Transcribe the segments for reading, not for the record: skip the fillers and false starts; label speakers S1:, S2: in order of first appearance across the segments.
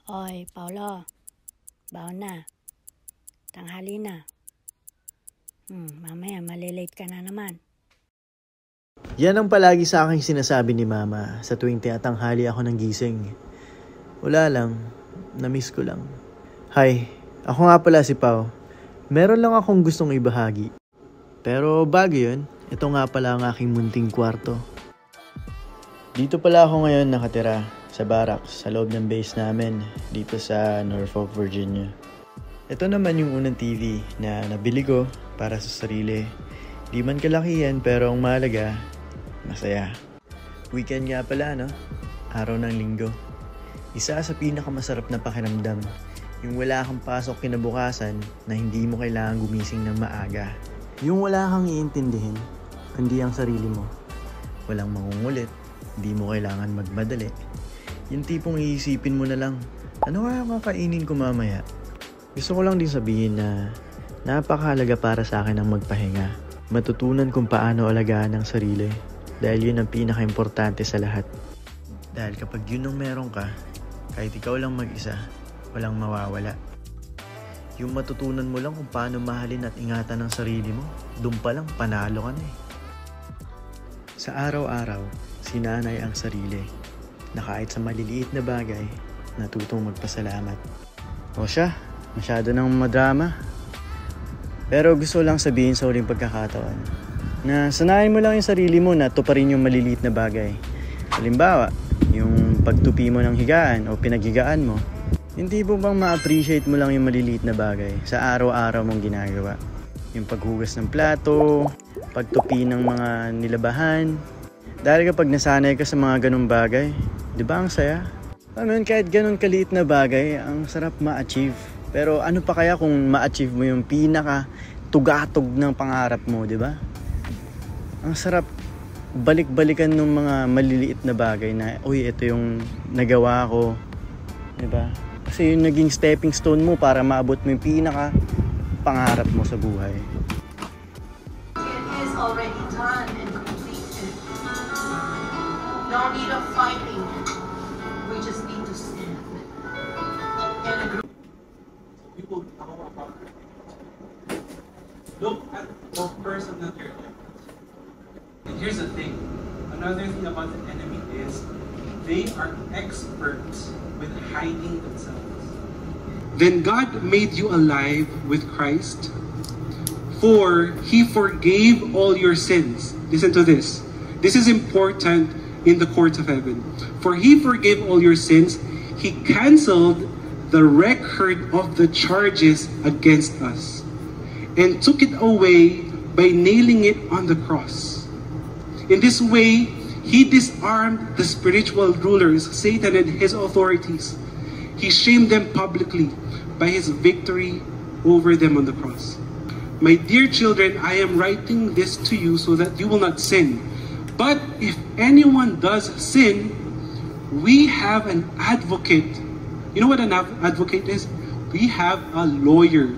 S1: Oy, Paulo, baon na. Tanghali na. Mamaya malilate ka na naman.
S2: Yan ang palagi sa aking sinasabi ni Mama sa tuwing tinatanghali ako ng gising. Wala lang, na-miss ko lang. Hi, ako nga pala si Pao. Meron lang akong gustong ibahagi. Pero bago yun, ito nga pala ang aking munting kwarto. Dito pala ako ngayon nakatira sa barracks sa loob ng base namin dito sa Norfolk, Virginia. Ito naman yung unang TV na nabili ko para sa sarili. Di man kalakihan pero ang mahalaga, masaya. Weekend nga pala, no? Araw ng linggo. Isa sa pinakamasarap na pakiramdam. Yung wala kang pasok kinabukasan na hindi mo kailangan gumising ng maaga. Yung wala kang iintindihin, kundi ang sarili mo. Walang mangungulit, hindi mo kailangan magmadali. Yung tipong iisipin mo na lang, ano kaya ang kakainin ko mamaya? Gusto ko lang din sabihin na napakahalaga para sa akin ang magpahinga. Matutunan kung paano alagaan ang sarili dahil yun ang pinaka-importante sa lahat. Dahil kapag yun ang meron ka, kahit ikaw lang mag-isa, walang mawawala. Yung matutunan mo lang kung paano mahalin at ingatan ang sarili mo, doon pa lang panalo ka na eh. Sa araw-araw, sinanay ang sarili na kahit sa maliliit na bagay, natutong magpasalamat. O siya, masyado nang madrama. Pero gusto lang sabihin sa huling pagkakataon na sanayin mo lang yung sarili mo na tuparin yung maliliit na bagay. Halimbawa, yung pagtupi mo ng higaan o pinaghigaan mo, hindi mo bang ma-appreciate mo lang yung maliliit na bagay sa araw-araw mong ginagawa. Yung paghugas ng plato, pagtupi ng mga nilabahan. Dahil kapag nasanay ka sa mga ganung bagay, di ba ang saya? Kahit ganun kaliit na bagay, ang sarap ma-achieve. Pero ano pa kaya kung ma-achieve mo yung pinaka-tugatog ng pangarap mo, di ba? Ang sarap balik-balikan ng mga maliliit na bagay na, uy, ito yung nagawa ko, di ba? Kasi yung naging stepping stone mo para maabot mo yung pinaka-pangarap mo sa buhay.
S3: It is already done and completed. No need of fighting. We just need to stand and agree.
S4: Look at the person that you're like. And here's the thing. Another thing about the enemy is they are experts with hiding themselves. Then God made you alive with Christ, for He forgave all your sins. Listen to this. This is important in the courts of heaven. For He forgave all your sins. He canceled the record of the charges against us and took it away by nailing it on the cross. In this way, He disarmed the spiritual rulers, Satan and his authorities. He shamed them publicly by His victory over them on the cross. My dear children, I am writing this to you so that you will not sin. But if anyone does sin, we have an advocate. You know what an advocate is? We have a lawyer,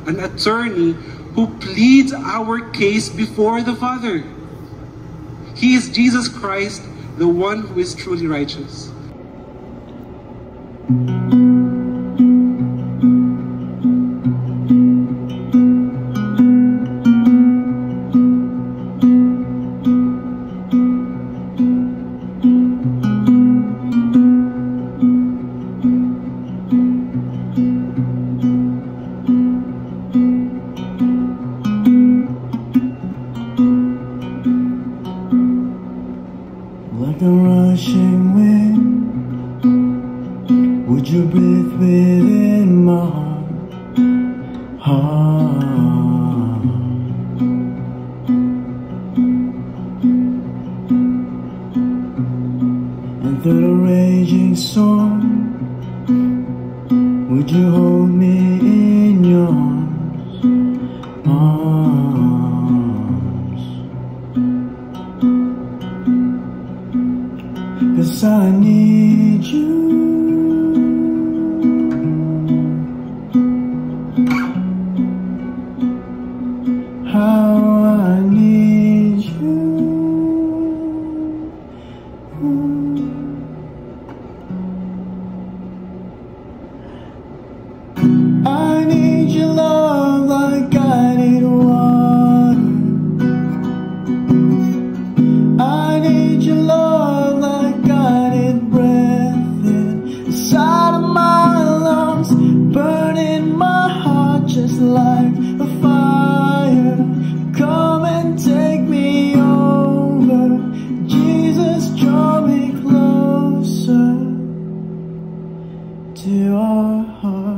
S4: an attorney who pleads our case before the Father. He is Jesus Christ, the one who is truly righteous.
S2: Like a rushing wind, would you breathe within my heart? And through the raging storm, would you hold me in your arms? Cause I need you. How I need you. I need your love like I need breath inside of my lungs, burning my heart just like a fire. Come and take me over, Jesus, draw me closer to our heart.